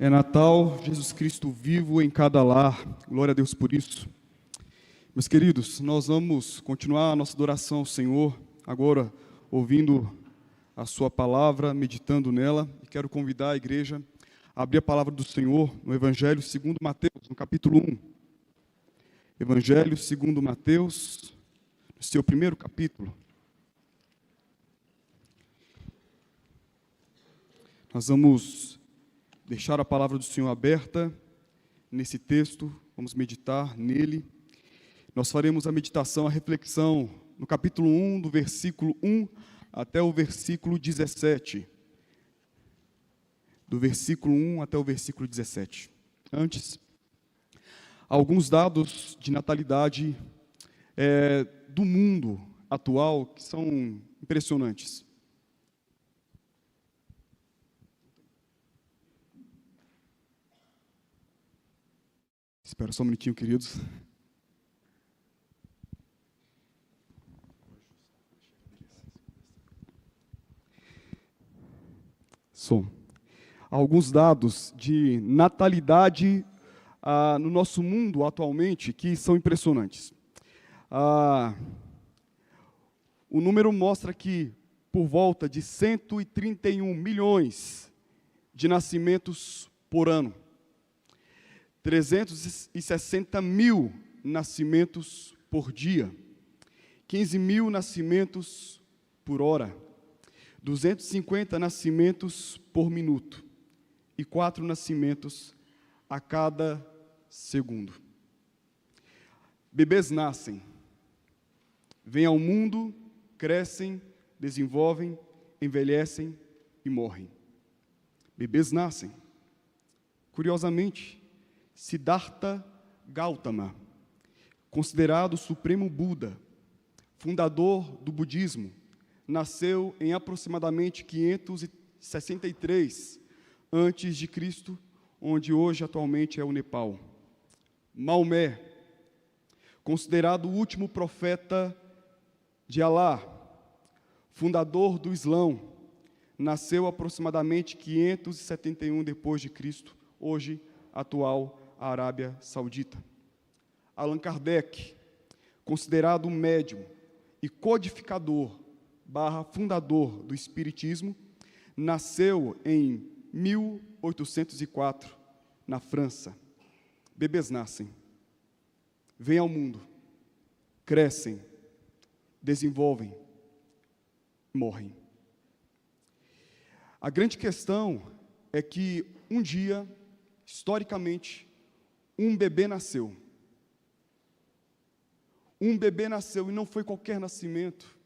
É Natal, Jesus Cristo vivo em cada lar. Glória a Deus por isso. Meus queridos, nós vamos continuar a nossa adoração ao Senhor, agora ouvindo a sua palavra, meditando nela. E quero convidar a igreja a abrir a palavra do Senhor no Evangelho segundo Mateus, no capítulo 1. Evangelho segundo Mateus, no seu primeiro capítulo. Nós vamos deixar a palavra do Senhor aberta nesse texto, vamos meditar nele. Nós faremos a meditação, a reflexão no capítulo 1, do versículo 1 até o versículo 17. Do versículo 1 até o versículo 17. Antes, alguns dados de natalidade do mundo atual que são impressionantes. Espera só um minutinho, queridos. Alguns dados de natalidade no nosso mundo atualmente que são impressionantes. O número mostra que por volta de 131 milhões de nascimentos por ano. 360 mil nascimentos por dia, 15 mil nascimentos por hora, 250 nascimentos por minuto e 4 nascimentos a cada segundo. Bebês nascem, vêm ao mundo, crescem, desenvolvem, envelhecem e morrem. Bebês nascem. Curiosamente, Siddhartha Gautama, considerado o supremo Buda, fundador do budismo, nasceu em aproximadamente 563 a.C., onde hoje atualmente é o Nepal. Maomé, considerado o último profeta de Alá, fundador do Islão, nasceu aproximadamente 571 d.C., hoje atual a Arábia Saudita. Allan Kardec, considerado um médium e codificador / fundador do Espiritismo, nasceu em 1804, na França. Bebês nascem, vêm ao mundo, crescem, desenvolvem, morrem. A grande questão é que um dia, historicamente, um bebê nasceu. Um bebê nasceu e não foi qualquer nascimento.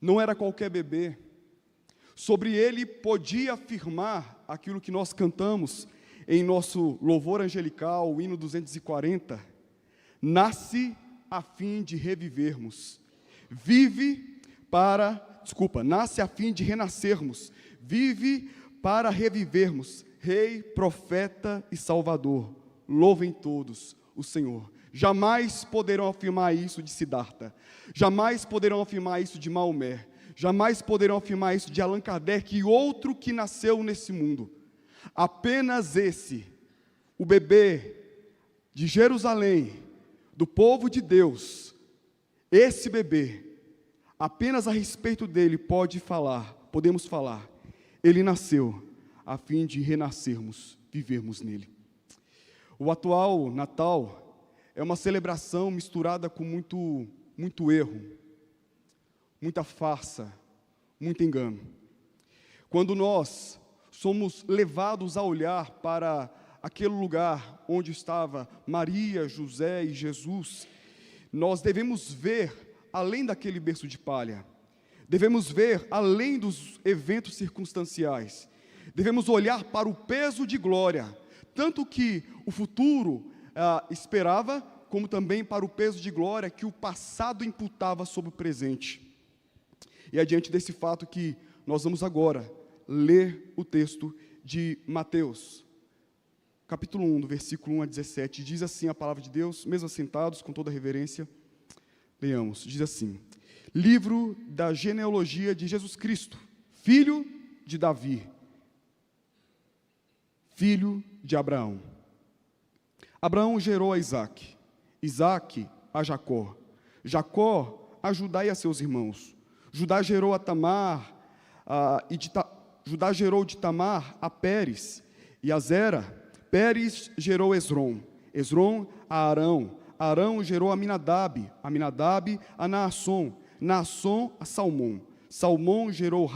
Não era qualquer bebê. Sobre ele podia afirmar aquilo que nós cantamos em nosso louvor angelical, o hino 240. Nasce a fim de revivermos. Nasce a fim de renascermos. Vive para revivermos. Rei, profeta e Salvador. Louvem todos o Senhor. Jamais poderão afirmar isso de Siddhartha. Jamais poderão afirmar isso de Maomé. Jamais poderão afirmar isso de Allan Kardec e outro que nasceu nesse mundo. Apenas esse, o bebê de Jerusalém, do povo de Deus, esse bebê, apenas a respeito dele podemos falar, ele nasceu a fim de renascermos, vivermos nele. O atual Natal é uma celebração misturada com muito erro, muita farsa, muito engano. Quando nós somos levados a olhar para aquele lugar onde estava Maria, José e Jesus, nós devemos ver além daquele berço de palha, devemos ver além dos eventos circunstanciais, devemos olhar para o peso de glória, tanto que o futuro esperava, como também para o peso de glória que o passado imputava sobre o presente. E é diante desse fato que nós vamos agora ler o texto de Mateus, capítulo 1, do versículo 1 a 17. Diz assim a palavra de Deus, mesmo assentados, com toda reverência, leamos. Diz assim: livro da genealogia de Jesus Cristo, filho de Davi, filho de Abraão. Abraão gerou a Isaque, Isaque a Jacó, Jacó a Judá e a seus irmãos. Judá gerou a Tamar, Judá gerou de Tamar a Pérez e a Zera. Pérez gerou Esrom, Esrom a Arão, Arão gerou a Aminadab, Aminadab a Naasson, Naasson a Salmão, Salmão gerou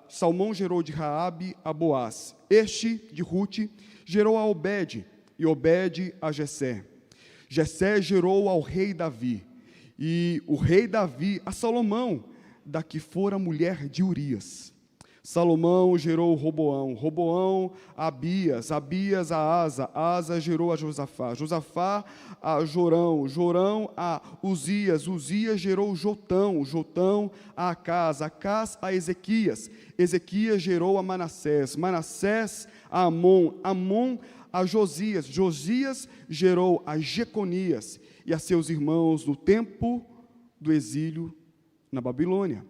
Salmão gerou de Raabe a Boaz. Este, de Rute, gerou a Obed, e Obed a Jessé. Jessé gerou ao rei Davi, e o rei Davi a Salomão, da que fora mulher de Urias. Salomão gerou Roboão, Roboão a Abias, Abias a Asa, Asa gerou a Josafá, Josafá a Jorão, Jorão a Uzias, Uzias gerou Jotão, Jotão a Acás, Acás a Ezequias, Ezequias gerou a Manassés, Manassés a Amon, Amon a Josias, Josias gerou a Jeconias e a seus irmãos no tempo do exílio na Babilônia.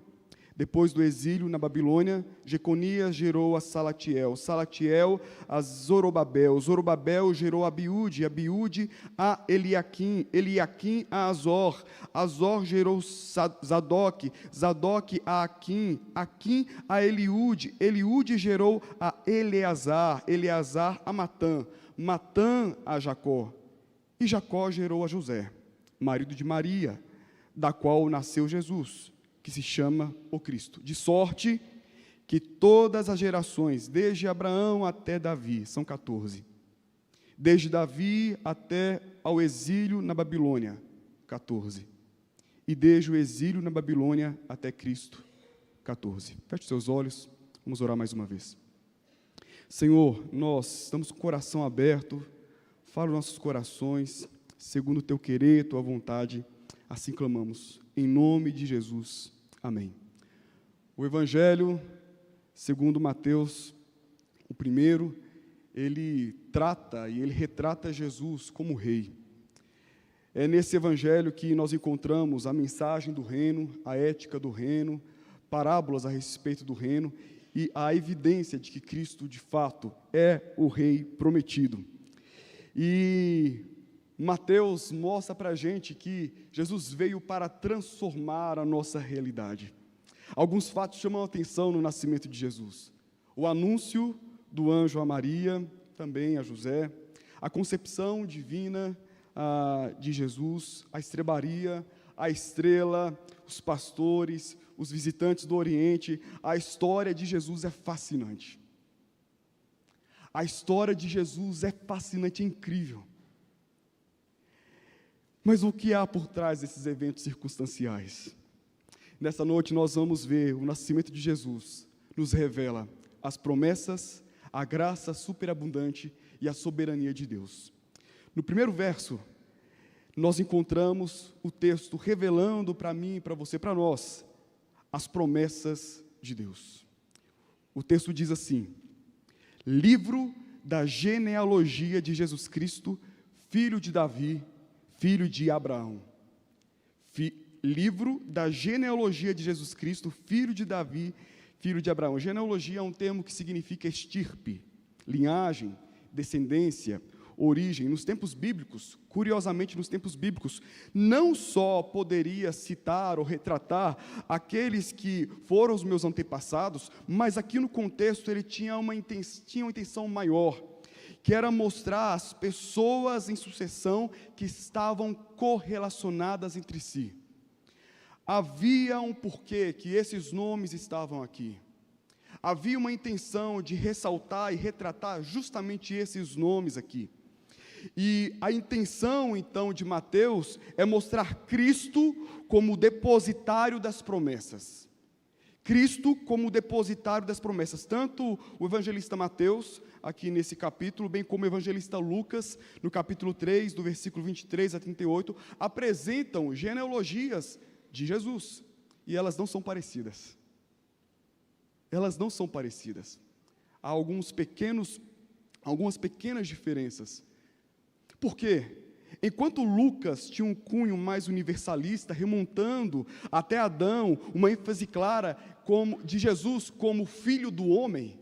Depois do exílio na Babilônia, Jeconias gerou a Salatiel, Salatiel a Zorobabel, Zorobabel gerou a Abiúde, Abiúde a Eliaquim, Eliaquim a Azor, Azor gerou Zadok, Zadok a Aquim, Aquim a Eliúde, Eliúde gerou a Eleazar, Eleazar a Matã, Matã a Jacó, e Jacó gerou a José, marido de Maria, da qual nasceu Jesus, que se chama o Cristo, de sorte que todas as gerações, desde Abraão até Davi, são 14, desde Davi até ao exílio na Babilônia, 14, e desde o exílio na Babilônia até Cristo, 14. Feche seus olhos, vamos orar mais uma vez. Senhor, nós estamos com o coração aberto, fala os nossos corações, segundo o Teu querer, Tua vontade, assim clamamos, em nome de Jesus. Amém. O Evangelho, segundo Mateus, o primeiro, ele trata e ele retrata Jesus como rei. É nesse Evangelho que nós encontramos a mensagem do reino, a ética do reino, parábolas a respeito do reino e a evidência de que Cristo, de fato, é o rei prometido. E Mateus mostra para a gente que Jesus veio para transformar a nossa realidade. Alguns fatos chamam a atenção no nascimento de Jesus. O anúncio do anjo a Maria, também a José, a concepção divina de Jesus, a estrebaria, a estrela, os pastores, os visitantes do Oriente. A história de Jesus é fascinante. A história de Jesus é fascinante, é incrível. Mas o que há por trás desses eventos circunstanciais? Nessa noite nós vamos ver o nascimento de Jesus, nos revela as promessas, a graça superabundante e a soberania de Deus. No primeiro verso, nós encontramos o texto revelando para mim, para você, para nós, as promessas de Deus. O texto diz assim: livro da genealogia de Jesus Cristo, filho de Davi, filho de Abraão. Livro da genealogia de Jesus Cristo, filho de Davi, filho de Abraão. Genealogia é um termo que significa estirpe, linhagem, descendência, origem. Nos tempos bíblicos, curiosamente nos tempos bíblicos, não só poderia citar ou retratar aqueles que foram os meus antepassados, mas aqui no contexto ele tinha uma intenção maior, que era mostrar as pessoas em sucessão que estavam correlacionadas entre si. Havia um porquê que esses nomes estavam aqui. Havia uma intenção de ressaltar e retratar justamente esses nomes aqui. E a intenção, então, de Mateus é mostrar Cristo como depositário das promessas. Cristo como depositário das promessas. Tanto o evangelista Mateus, aqui nesse capítulo, bem como o evangelista Lucas, no capítulo 3, do versículo 23 a 38, apresentam genealogias de Jesus. E elas não são parecidas. Elas não são parecidas. Há algumas pequenas diferenças. Por quê? Enquanto Lucas tinha um cunho mais universalista, remontando até Adão, uma ênfase clara de Jesus como filho do homem,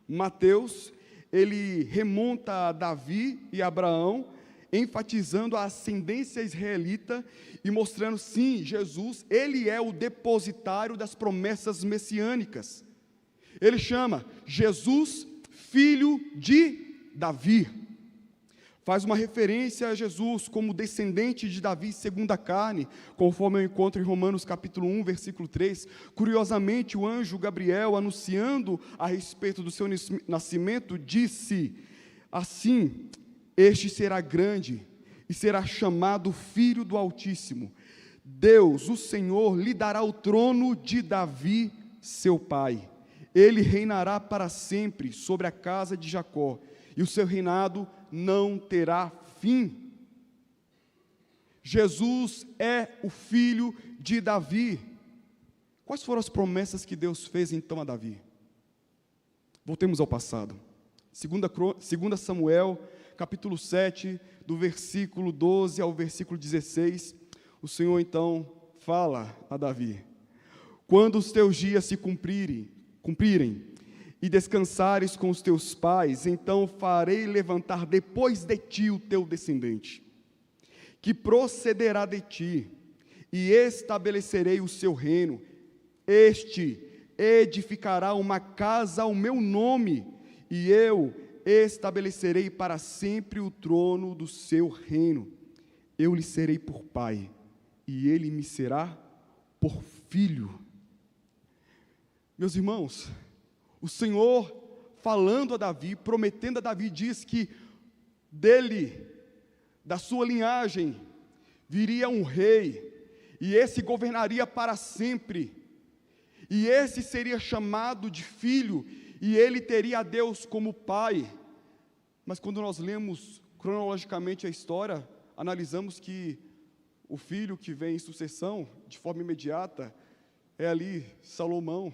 Mateus, ele remonta a Davi e Abraão, enfatizando a ascendência israelita e mostrando, sim, Jesus, ele é o depositário das promessas messiânicas. Ele chama Jesus, filho de Davi. Faz uma referência a Jesus como descendente de Davi segundo a carne, conforme eu encontro em Romanos capítulo 1, versículo 3. Curiosamente, o anjo Gabriel, anunciando a respeito do seu nascimento, disse assim: este será grande e será chamado Filho do Altíssimo. Deus, o Senhor, lhe dará o trono de Davi, seu pai. Ele reinará para sempre sobre a casa de Jacó, e o seu reinado não terá fim. Jesus é o filho de Davi. Quais foram as promessas que Deus fez então a Davi? Voltemos ao passado. 2 Samuel, capítulo 7, do versículo 12 ao versículo 16, o Senhor então fala a Davi: quando os teus dias se cumprirem, e descansares com os teus pais, então farei levantar depois de ti o teu descendente, que procederá de ti, e estabelecerei o seu reino. Este edificará uma casa ao meu nome, e eu estabelecerei para sempre o trono do seu reino. Eu lhe serei por pai, e ele me será por filho. Meus irmãos, o Senhor, falando a Davi, prometendo a Davi, diz que dele, da sua linhagem, viria um rei, e esse governaria para sempre, e esse seria chamado de filho, e ele teria a Deus como pai. Mas quando nós lemos cronologicamente a história, analisamos que o filho que vem em sucessão, de forma imediata, é ali Salomão.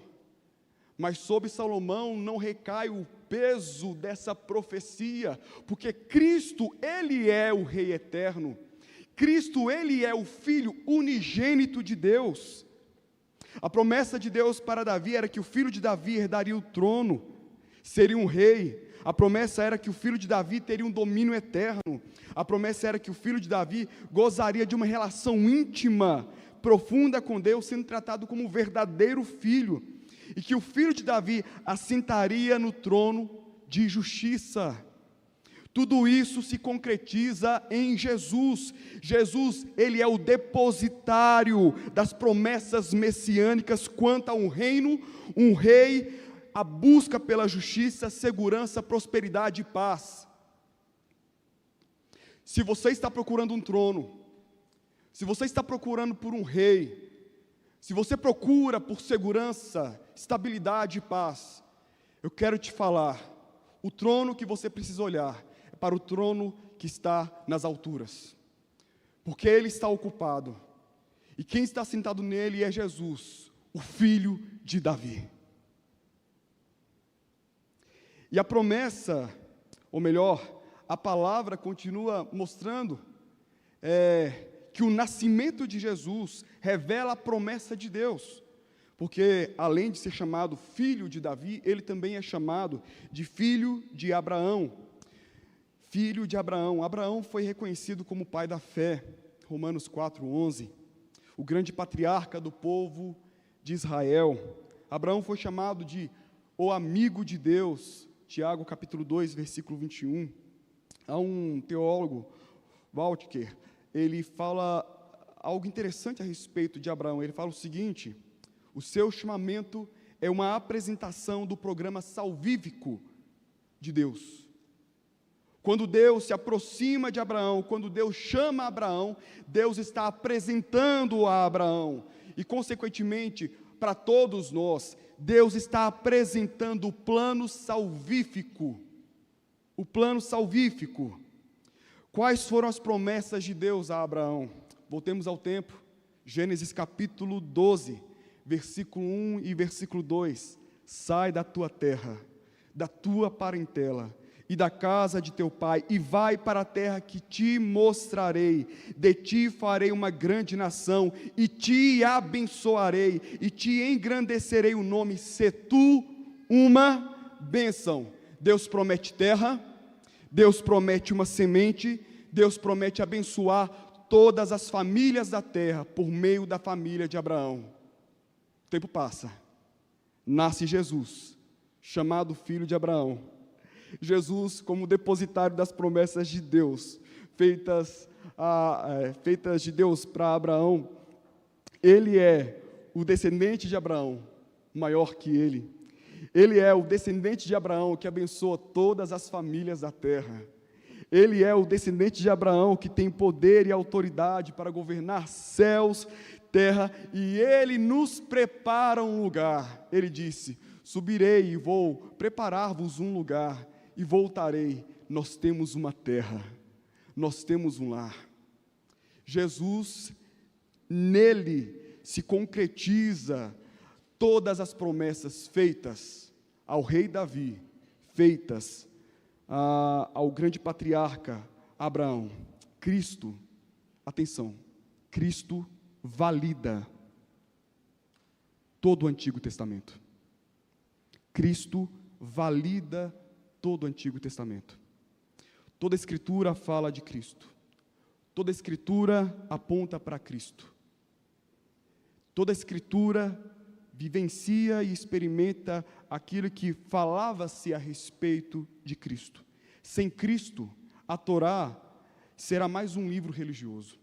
Mas sobre Salomão não recai o peso dessa profecia, porque Cristo, ele é o Rei eterno. Cristo, ele é o Filho unigênito de Deus. A promessa de Deus para Davi era que o filho de Davi herdaria o trono, seria um rei. A promessa era que o filho de Davi teria um domínio eterno. A promessa era que o filho de Davi gozaria de uma relação íntima, profunda com Deus, sendo tratado como um verdadeiro filho. E que o filho de Davi assentaria no trono de justiça. Tudo isso se concretiza em Jesus. Jesus, ele é o depositário das promessas messiânicas quanto a um reino, um rei, a busca pela justiça, segurança, prosperidade e paz. Se você está procurando um trono, se você está procurando por um rei, se você procura por segurança, estabilidade e paz, eu quero te falar, o trono que você precisa olhar é para o trono que está nas alturas, porque ele está ocupado, e quem está sentado nele é Jesus, o filho de Davi. E a promessa, ou melhor, a palavra continua mostrando que o nascimento de Jesus revela a promessa de Deus, porque além de ser chamado filho de Davi, ele também é chamado de filho de Abraão. Filho de Abraão. Abraão foi reconhecido como pai da fé, Romanos 4:11, o grande patriarca do povo de Israel. Abraão foi chamado de o amigo de Deus, Tiago capítulo 2, versículo 21. Há um teólogo, Waltker, ele fala algo interessante a respeito de Abraão. Ele fala o seguinte: o seu chamamento é uma apresentação do programa salvífico de Deus. Quando Deus se aproxima de Abraão, quando Deus chama Abraão, Deus está apresentando a Abraão, e consequentemente, para todos nós, Deus está apresentando o plano salvífico. O plano salvífico. Quais foram as promessas de Deus a Abraão? Voltemos ao tempo, Gênesis capítulo 12, versículo 1 e versículo 2. Sai da tua terra, da tua parentela e da casa de teu pai, e vai para a terra que te mostrarei. De ti farei uma grande nação, e te abençoarei, e te engrandecerei o nome, se tu uma bênção. Deus promete terra, Deus promete uma semente, Deus promete abençoar todas as famílias da terra por meio da família de Abraão. O tempo passa, nasce Jesus, chamado filho de Abraão. Jesus, como depositário das promessas de Deus, feitas de Deus para Abraão, ele é o descendente de Abraão, maior que ele. Ele é o descendente de Abraão que abençoa todas as famílias da terra. Ele é o descendente de Abraão que tem poder e autoridade para governar céus, terra, e ele nos prepara um lugar. Ele disse: subirei e vou preparar-vos um lugar, e voltarei. Nós temos uma terra, nós temos um lar. Jesus, nele se concretiza todas as promessas feitas ao rei Davi, feitas ao grande patriarca Abraão. Cristo, atenção, Cristo valida todo o Antigo Testamento. Cristo valida todo o Antigo Testamento. Toda a Escritura fala de Cristo. Toda a Escritura aponta para Cristo. Toda a Escritura vivencia e experimenta aquilo que falava-se a respeito de Cristo. Sem Cristo, a Torá será mais um livro religioso.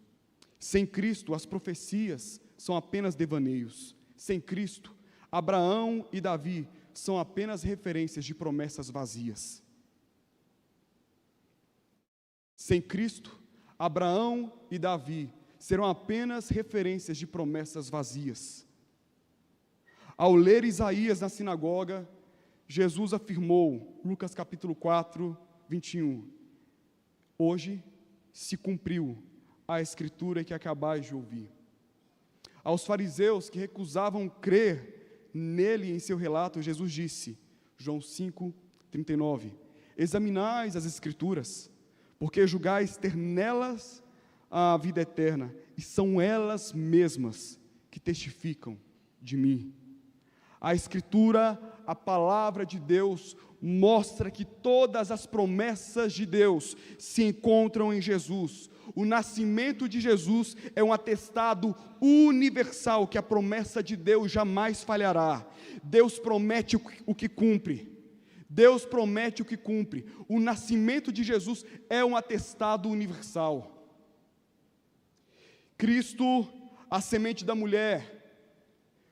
Sem Cristo, as profecias são apenas devaneios. Sem Cristo, Abraão e Davi são apenas referências de promessas vazias. Sem Cristo, Abraão e Davi serão apenas referências de promessas vazias. Ao ler Isaías na sinagoga, Jesus afirmou, Lucas capítulo 4, 21, hoje se cumpriu a escritura que acabais de ouvir. Aos fariseus que recusavam crer nele em seu relato, Jesus disse, João 5, 39, examinais as escrituras, porque julgais ter nelas a vida eterna, e são elas mesmas que testificam de mim. A Escritura, a palavra de Deus, mostra que todas as promessas de Deus se encontram em Jesus. O nascimento de Jesus é um atestado universal que a promessa de Deus jamais falhará. Deus promete o que cumpre. Deus promete o que cumpre. O nascimento de Jesus é um atestado universal. Cristo, a semente da mulher,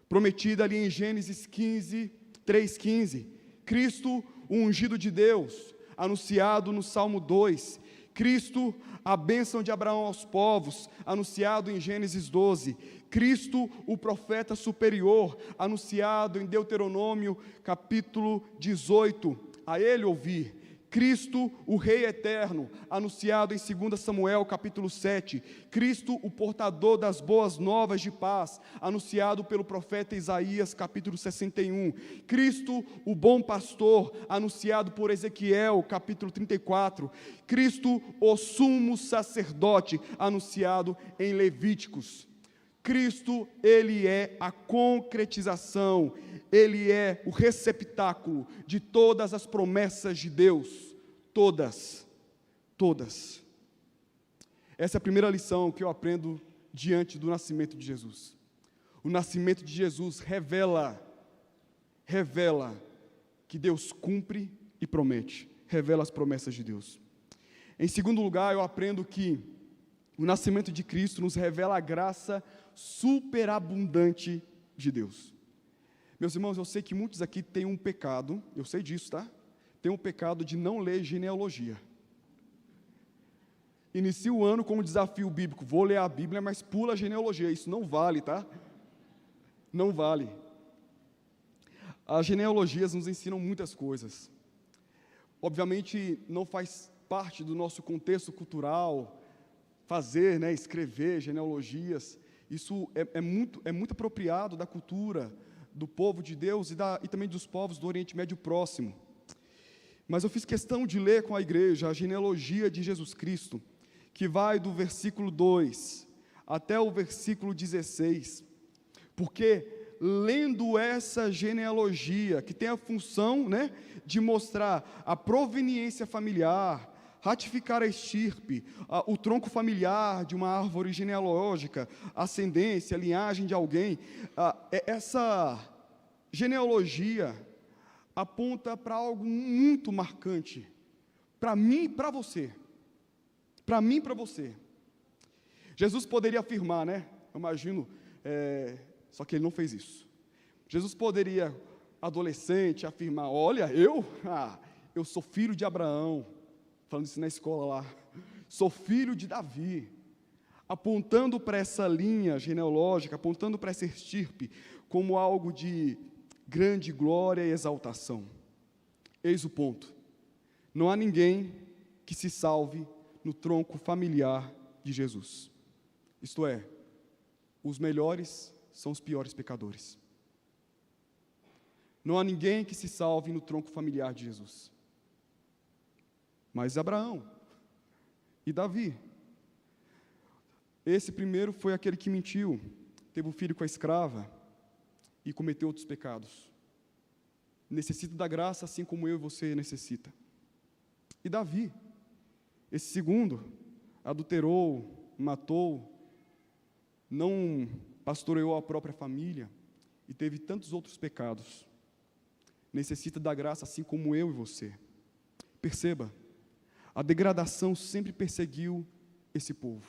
prometida ali em Gênesis 15, 3,15. Cristo, o ungido de Deus, anunciado no Salmo 2. Cristo, a bênção de Abraão aos povos, anunciado em Gênesis 12. Cristo, o profeta superior, anunciado em Deuteronômio capítulo 18. A ele ouvir. Cristo, o Rei eterno, anunciado em 2 Samuel capítulo 7, Cristo, o portador das boas novas de paz, anunciado pelo profeta Isaías capítulo 61, Cristo, o bom pastor, anunciado por Ezequiel capítulo 34, Cristo, o sumo sacerdote, anunciado em Levíticos. Cristo, ele é a concretização, ele é o receptáculo de todas as promessas de Deus, todas. Essa é a primeira lição que eu aprendo diante do nascimento de Jesus. O nascimento de Jesus revela que Deus cumpre e promete, revela as promessas de Deus. Em segundo lugar, eu aprendo que o nascimento de Cristo nos revela a graça superabundante de Deus. Meus irmãos, eu sei que muitos aqui têm um pecado, eu sei disso, tá? Tem um pecado de não ler genealogia. Inicia o ano com um desafio bíblico, vou ler a Bíblia, mas pula a genealogia, isso não vale, tá? Não vale. As genealogias nos ensinam muitas coisas. Obviamente, não faz parte do nosso contexto cultural, fazer, escrever genealogias. Isso é muito apropriado da cultura do povo de Deus e também dos povos do Oriente Médio Próximo. Mas eu fiz questão de ler com a igreja a genealogia de Jesus Cristo, que vai do versículo 2 até o versículo 16, porque lendo essa genealogia, que tem a função, né, de mostrar a proveniência familiar, ratificar a estirpe, o tronco familiar de uma árvore genealógica, ascendência, linhagem de alguém, essa genealogia aponta para algo muito marcante, para mim e para você. Para mim e para você. Jesus poderia afirmar, né? Eu imagino, só que ele não fez isso. Jesus poderia, adolescente, afirmar: olha, eu sou filho de Abraão, falando isso na escola lá, sou filho de Davi, apontando para essa linha genealógica, apontando para essa estirpe, como algo de grande glória e exaltação. Eis o ponto: não há ninguém que se salve no tronco familiar de Jesus. Isto é, os melhores são os piores pecadores. Não há ninguém que se salve no tronco familiar de Jesus. Mas Abraão e Davi. Esse primeiro foi aquele que mentiu, teve um filho com a escrava e cometeu outros pecados. Necessita da graça assim como eu e você necessita. E Davi, esse segundo, adulterou, matou, não pastoreou a própria família e teve tantos outros pecados. Necessita da graça assim como eu e você. Perceba, a degradação sempre perseguiu esse povo.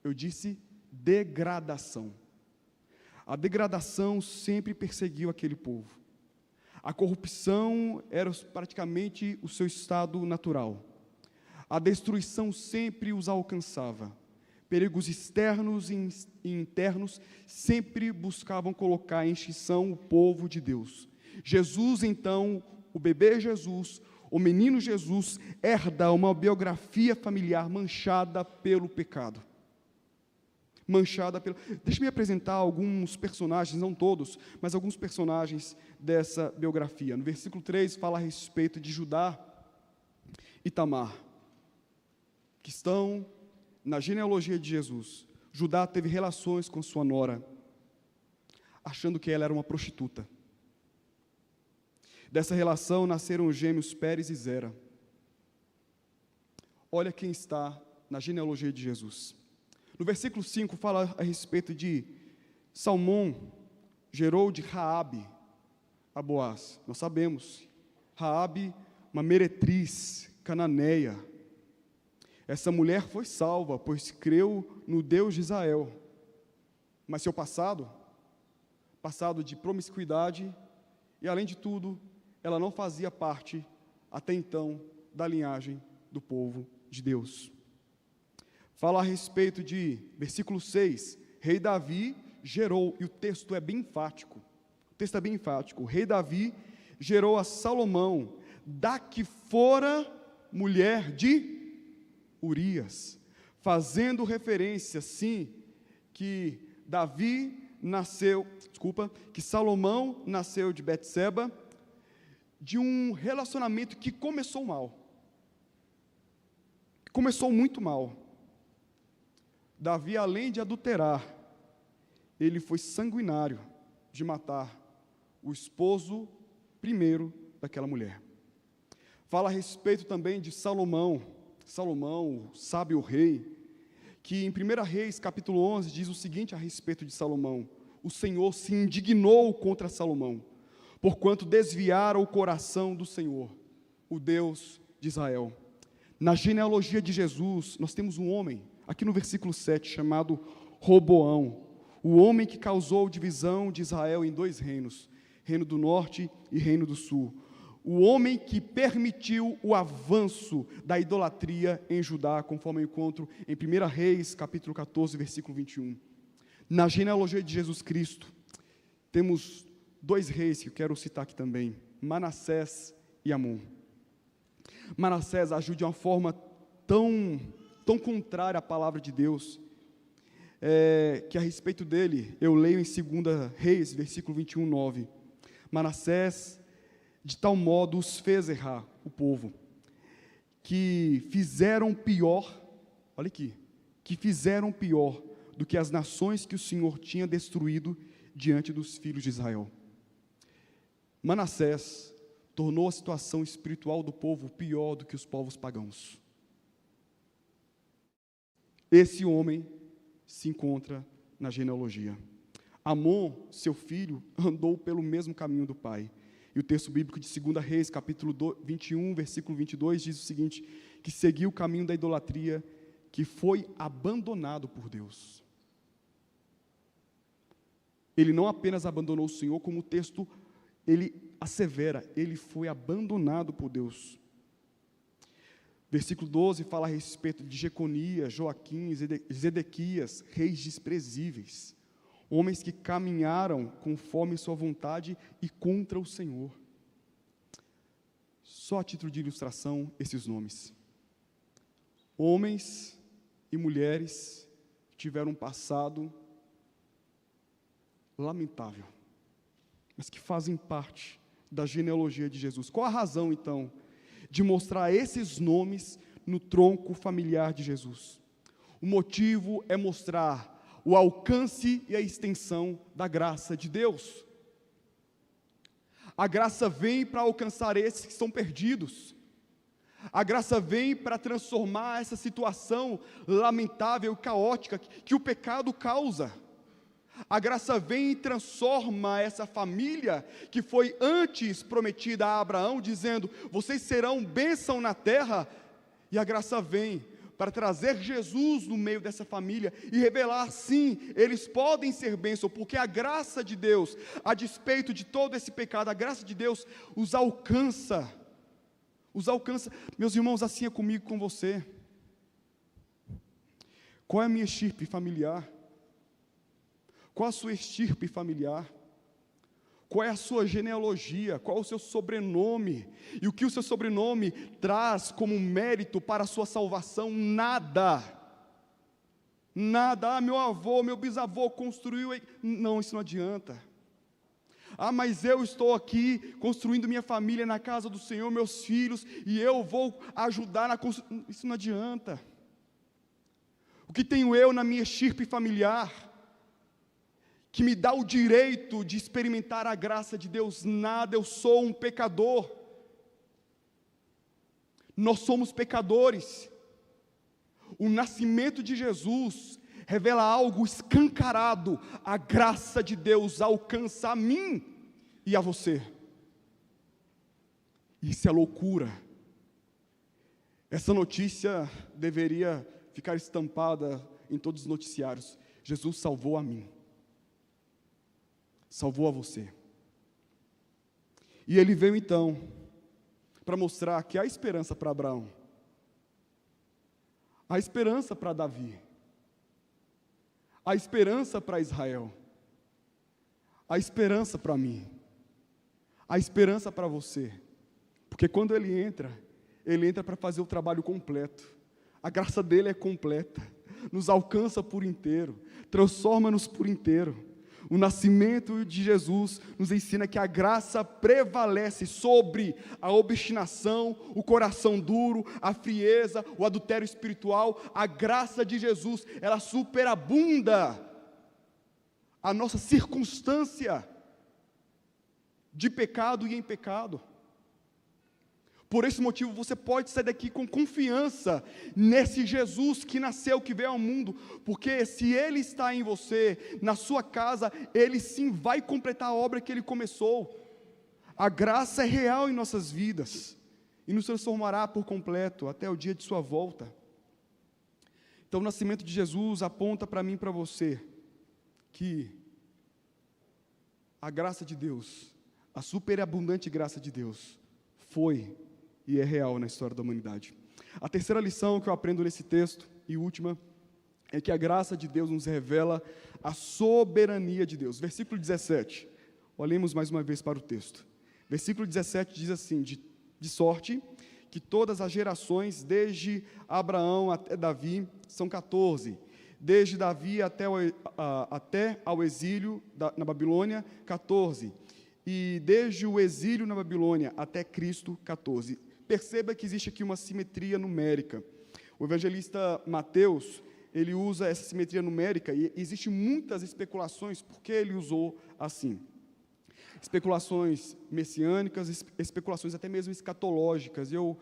Eu disse degradação. A degradação sempre perseguiu aquele povo. A corrupção era praticamente o seu estado natural. A destruição sempre os alcançava. Perigos externos e internos sempre buscavam colocar em extinção o povo de Deus. Jesus, então, o bebê Jesus, o menino Jesus, herda uma biografia familiar manchada pelo pecado. Deixa-me apresentar alguns personagens, não todos, mas alguns personagens dessa biografia. No versículo 3 fala a respeito de Judá e Tamar, que estão na genealogia de Jesus. Judá teve relações com sua nora, achando que ela era uma prostituta. Dessa relação nasceram os gêmeos Pérez e Zera. Olha quem está na genealogia de Jesus. No versículo 5 fala a respeito de Salmão, gerou de Raabe a Boaz. Nós sabemos, Raabe, uma meretriz cananeia. Essa mulher foi salva, pois creu no Deus de Israel. Mas seu passado de promiscuidade, e além de tudo, ela não fazia parte, até então, da linhagem do povo de Deus. Fala a respeito de, versículo 6, rei Davi gerou, e o texto é bem enfático, o rei Davi gerou a Salomão, da que fora mulher de Urias, fazendo referência, sim, que Salomão nasceu de Betseba, de um relacionamento que começou mal, começou muito mal. Davi, além de adulterar, ele foi sanguinário de matar o esposo primeiro daquela mulher. Fala a respeito também de Salomão, o sábio rei, que em 1 Reis, capítulo 11, diz o seguinte a respeito de Salomão: o Senhor se indignou contra Salomão, porquanto desviara o coração do Senhor, o Deus de Israel. Na genealogia de Jesus, nós temos um homem, aqui no versículo 7, chamado Roboão, o homem que causou divisão de Israel em 2 reinos, reino do norte e reino do sul. O homem que permitiu o avanço da idolatria em Judá, conforme eu encontro em 1 Reis, capítulo 14, versículo 21. Na genealogia de Jesus Cristo, temos 2 reis que eu quero citar aqui também, Manassés e Amon. Manassés agiu de uma forma tão contrária à palavra de Deus, que a respeito dele, eu leio em 2 Reis, versículo 21, 9. Manassés, de tal modo, os fez errar, o povo, que fizeram pior, olha aqui, que fizeram pior do que as nações que o Senhor tinha destruído diante dos filhos de Israel. Manassés tornou a situação espiritual do povo pior do que os povos pagãos. Esse homem se encontra na genealogia. Amon, seu filho, andou pelo mesmo caminho do pai. E o texto bíblico de 2 Reis, capítulo 21, versículo 22, diz o seguinte, que seguiu o caminho da idolatria, que foi abandonado por Deus. Ele não apenas abandonou o Senhor, como o texto, ele assevera, ele foi abandonado por Deus. Versículo 12 fala a respeito de Jeconias, Joaquim, Zedequias, reis desprezíveis, homens que caminharam conforme sua vontade e contra o Senhor. Só a título de ilustração, esses nomes. Homens e mulheres que tiveram um passado lamentável, mas que fazem parte da genealogia de Jesus. Qual a razão, então, de mostrar esses nomes no tronco familiar de Jesus? O motivo é mostrar o alcance e a extensão da graça de Deus. A graça vem para alcançar esses que estão perdidos. A graça vem para transformar essa situação lamentável e caótica que o pecado causa. A graça vem e transforma essa família que foi antes prometida a Abraão, dizendo, vocês serão bênção na terra, e a graça vem para trazer Jesus no meio dessa família e revelar, sim, eles podem ser bênção, porque a graça de Deus, a despeito de todo esse pecado, a graça de Deus os alcança, meus irmãos, assim é comigo, com você. Qual é a minha estirpe familiar? Qual a sua estirpe familiar? Qual é a sua genealogia? Qual é o seu sobrenome? E o que o seu sobrenome traz como mérito para a sua salvação? Nada. Nada. Ah, meu avô, meu bisavô construiu. Não, isso não adianta. Ah, mas eu estou aqui construindo minha família na casa do Senhor, meus filhos, e eu vou ajudar na construção. Isso não adianta. O que tenho eu na minha estirpe familiar, que me dá o direito de experimentar a graça de Deus? Nada, eu sou um pecador. Nós somos pecadores. O nascimento de Jesus revela algo escancarado. A graça de Deus alcança a mim e a você. Isso é loucura. Essa notícia deveria ficar estampada em todos os noticiários. Jesus salvou a mim. Salvou a você. E ele veio então para mostrar que há esperança para Abraão, há esperança para Davi, há esperança para Israel, há esperança para mim, há esperança para você, porque quando ele entra para fazer o trabalho completo. A graça dele é completa, nos alcança por inteiro, transforma-nos por inteiro. O nascimento de Jesus nos ensina que a graça prevalece sobre a obstinação, o coração duro, a frieza, o adultério espiritual. A graça de Jesus, ela superabunda a nossa circunstância de pecado e em pecado. Por esse motivo, você pode sair daqui com confiança nesse Jesus que nasceu, que veio ao mundo, porque se Ele está em você, na sua casa, Ele sim vai completar a obra que Ele começou. A graça é real em nossas vidas, e nos transformará por completo, até o dia de sua volta. Então o nascimento de Jesus aponta para mim e para você, que a graça de Deus, a superabundante graça de Deus, foi e é real na história da humanidade. A terceira lição que eu aprendo nesse texto, e última, é que a graça de Deus nos revela a soberania de Deus. Versículo 17, olhemos mais uma vez para o texto. Versículo 17 diz assim, de sorte que todas as gerações, desde Abraão até Davi, são 14, desde Davi até ao exílio na Babilônia, 14, e desde o exílio na Babilônia até Cristo, 14. Perceba que existe aqui uma simetria numérica. O evangelista Mateus ele usa essa simetria numérica, e existem muitas especulações por que ele usou assim. Especulações messiânicas, especulações até mesmo escatológicas, eu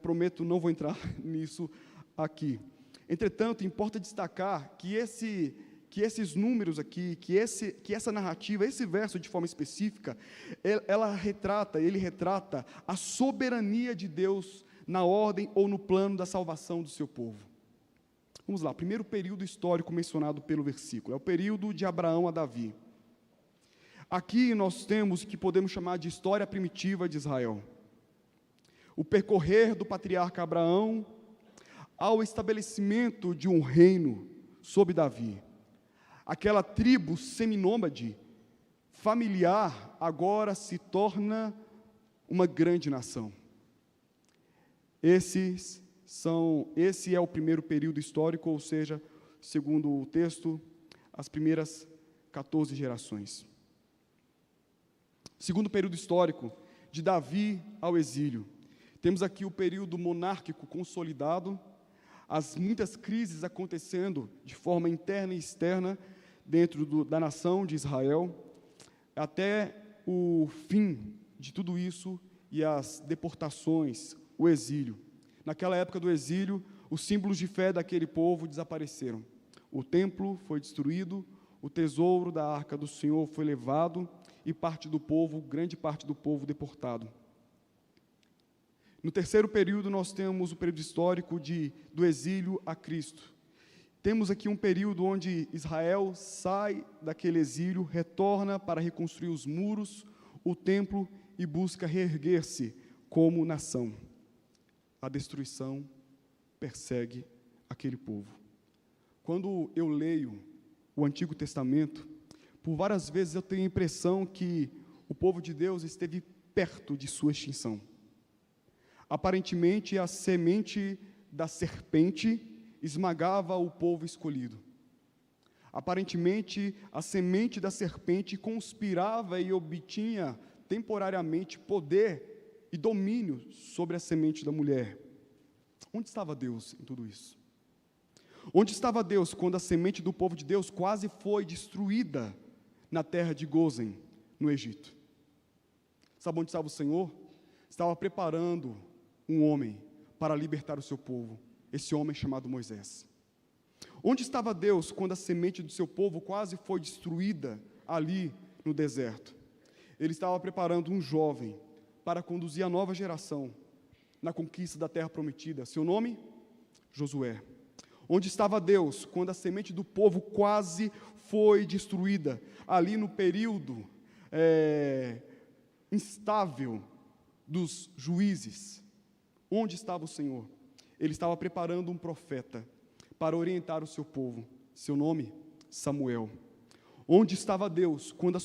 prometo não vou entrar nisso aqui. Entretanto, importa destacar que esses números aqui, que essa narrativa, esse verso de forma específica, ele retrata a soberania de Deus na ordem ou no plano da salvação do seu povo. Vamos lá, o primeiro período histórico mencionado pelo versículo, é o período de Abraão a Davi. Aqui nós temos o que podemos chamar de história primitiva de Israel. O percorrer do patriarca Abraão ao estabelecimento de um reino sob Davi. Aquela tribo seminômade, familiar, agora se torna uma grande nação. Esse é o primeiro período histórico, ou seja, segundo o texto, as primeiras 14 gerações. Segundo período histórico, de Davi ao exílio. Temos aqui o período monárquico consolidado, as muitas crises acontecendo de forma interna e externa dentro da nação de Israel, até o fim de tudo isso e as deportações, o exílio. Naquela época do exílio, os símbolos de fé daquele povo desapareceram. O templo foi destruído, o tesouro da arca do Senhor foi levado e grande parte do povo deportado. No terceiro período, nós temos o período histórico do exílio a Cristo. Temos aqui um período onde Israel sai daquele exílio, retorna para reconstruir os muros, o templo e busca reerguer-se como nação. A destruição persegue aquele povo. Quando eu leio o Antigo Testamento, por várias vezes eu tenho a impressão que o povo de Deus esteve perto de sua extinção. Aparentemente, a semente da serpente esmagava o povo escolhido. Aparentemente, a semente da serpente conspirava e obtinha temporariamente poder e domínio sobre a semente da mulher. Onde estava Deus em tudo isso? Onde estava Deus quando a semente do povo de Deus quase foi destruída na terra de Gósen, no Egito? Sabe onde estava o Senhor? Estava preparando um homem para libertar o seu povo, esse homem chamado Moisés. Onde estava Deus quando a semente do seu povo quase foi destruída ali no deserto? Ele estava preparando um jovem para conduzir a nova geração na conquista da terra prometida. Seu nome? Josué. Onde estava Deus quando a semente do povo quase foi destruída? Ali no período instável dos juízes. Onde estava o Senhor? Ele estava preparando um profeta para orientar o seu povo. Seu nome? Samuel. Onde estava Deus quando a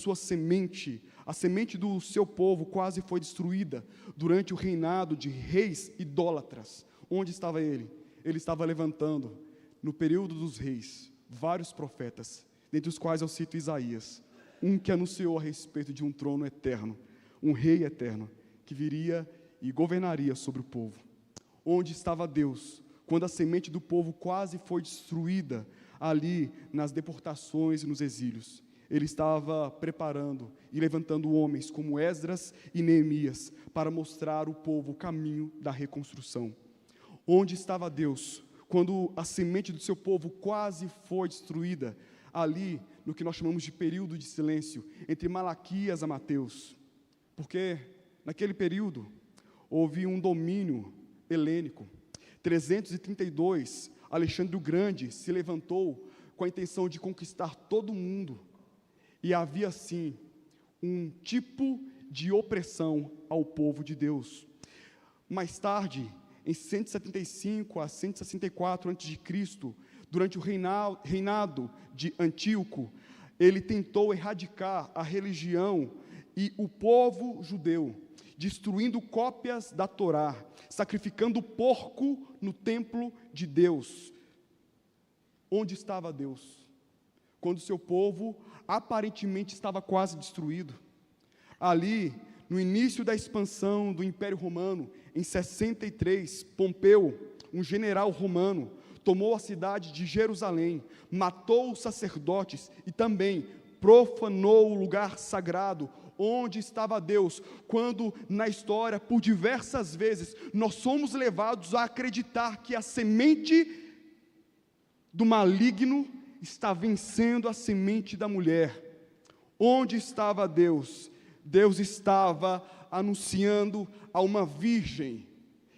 semente do seu povo quase foi destruída durante o reinado de reis idólatras? Onde estava ele? Ele estava levantando, no período dos reis, vários profetas, dentre os quais eu cito Isaías, um que anunciou a respeito de um trono eterno, um rei eterno, que viria e governaria sobre o povo. Onde estava Deus quando a semente do povo quase foi destruída ali nas deportações e nos exílios? Ele estava preparando e levantando homens como Esdras e Neemias para mostrar ao povo o caminho da reconstrução. Onde estava Deus quando a semente do seu povo quase foi destruída ali no que nós chamamos de período de silêncio, entre Malaquias a Mateus? Porque naquele período houve um domínio helênico. 332, Alexandre o Grande se levantou com a intenção de conquistar todo o mundo. E havia, assim, um tipo de opressão ao povo de Deus. Mais tarde, em 175 a 164 a.C., durante o reinado de Antíoco, ele tentou erradicar a religião e o povo judeu, destruindo cópias da Torá, sacrificando porco no templo de Deus. Onde estava Deus quando seu povo aparentemente estava quase destruído? Ali, no início da expansão do Império Romano, em 63, Pompeu, um general romano, tomou a cidade de Jerusalém, matou os sacerdotes e também profanou o lugar sagrado onde estava Deus, quando na história, por diversas vezes, nós somos levados a acreditar que a semente do maligno está vencendo a semente da mulher. Onde estava Deus? Deus estava anunciando a uma virgem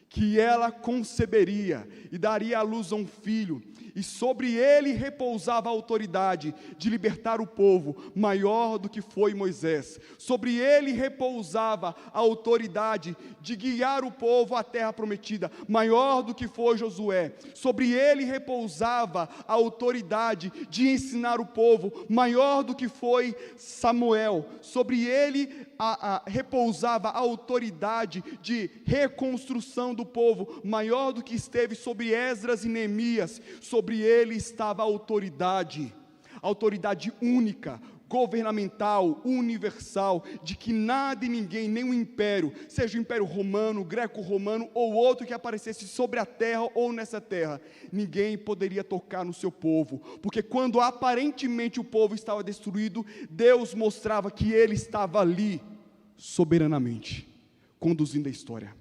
que ela conceberia e daria à luz a um filho, e sobre ele repousava a autoridade de libertar o povo, maior do que foi Moisés. Sobre ele repousava a autoridade de guiar o povo à terra prometida, maior do que foi Josué. Sobre ele repousava a autoridade de ensinar o povo, maior do que foi Samuel. Sobre ele repousava a autoridade de reconstrução do povo, maior do que esteve sobre Esdras e Neemias. Sobre ele estava a autoridade única, governamental, universal, de que nada e ninguém, nem o império, seja o império romano, greco-romano ou outro que aparecesse sobre a terra ou nessa terra, ninguém poderia tocar no seu povo, porque quando aparentemente o povo estava destruído, Deus mostrava que ele estava ali, soberanamente, conduzindo a história.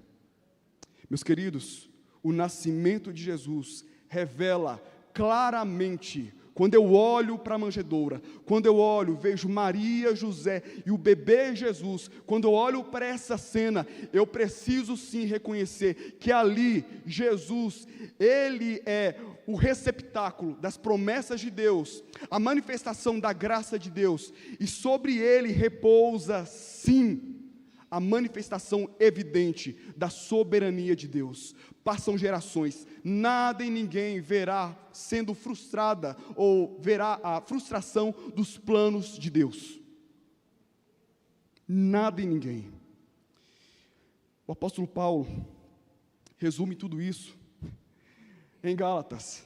Meus queridos, o nascimento de Jesus revela claramente, quando eu olho para a manjedoura, quando eu olho, vejo Maria, José e o bebê Jesus, quando eu olho para essa cena, eu preciso sim reconhecer que ali, Jesus, ele é o receptáculo das promessas de Deus, a manifestação da graça de Deus, e sobre ele repousa sim, a manifestação evidente da soberania de Deus. Passam gerações, nada e ninguém verá sendo frustrada, ou verá a frustração dos planos de Deus. Nada e ninguém. O apóstolo Paulo resume tudo isso em Gálatas,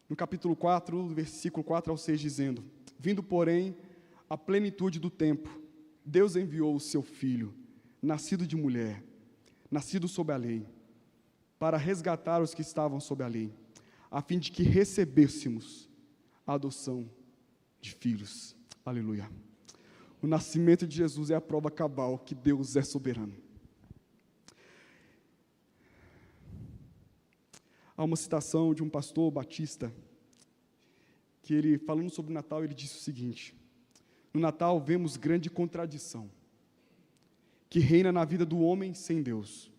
no capítulo 4, versículo 4 ao 6, dizendo: vindo, porém, a plenitude do tempo, Deus enviou o seu Filho, nascido de mulher, nascido sob a lei, para resgatar os que estavam sob a lei, a fim de que recebêssemos a adoção de filhos. Aleluia. O nascimento de Jesus é a prova cabal que Deus é soberano. Há uma citação de um pastor batista, que ele, falando sobre o Natal, ele disse o seguinte: no Natal vemos grande contradição, que reina na vida do homem sem Deus.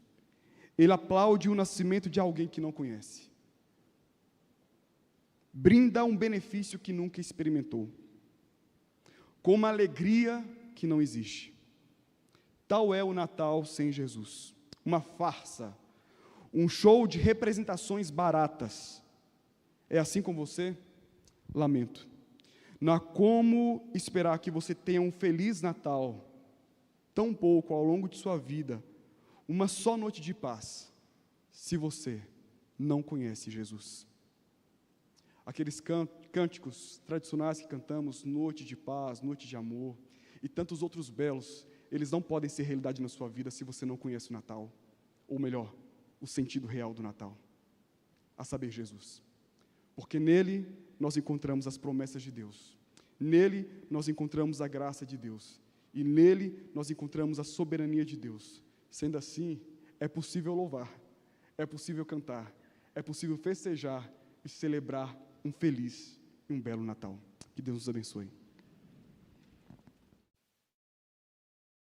Ele aplaude o nascimento de alguém que não conhece, brinda um benefício que nunca experimentou, com uma alegria que não existe. Tal é o Natal sem Jesus, uma farsa, um show de representações baratas. É assim com você? Lamento. Não há como esperar que você tenha um feliz Natal, tão pouco ao longo de sua vida, uma só noite de paz, se você não conhece Jesus. Aqueles cânticos tradicionais que cantamos, noite de paz, noite de amor, e tantos outros belos, eles não podem ser realidade na sua vida se você não conhece o Natal, ou melhor, o sentido real do Natal, a saber, Jesus. Porque nele nós encontramos as promessas de Deus, nele nós encontramos a graça de Deus, e nele nós encontramos a soberania de Deus. Sendo assim, é possível louvar, é possível cantar, é possível festejar e celebrar um feliz e um belo Natal. Que Deus nos abençoe.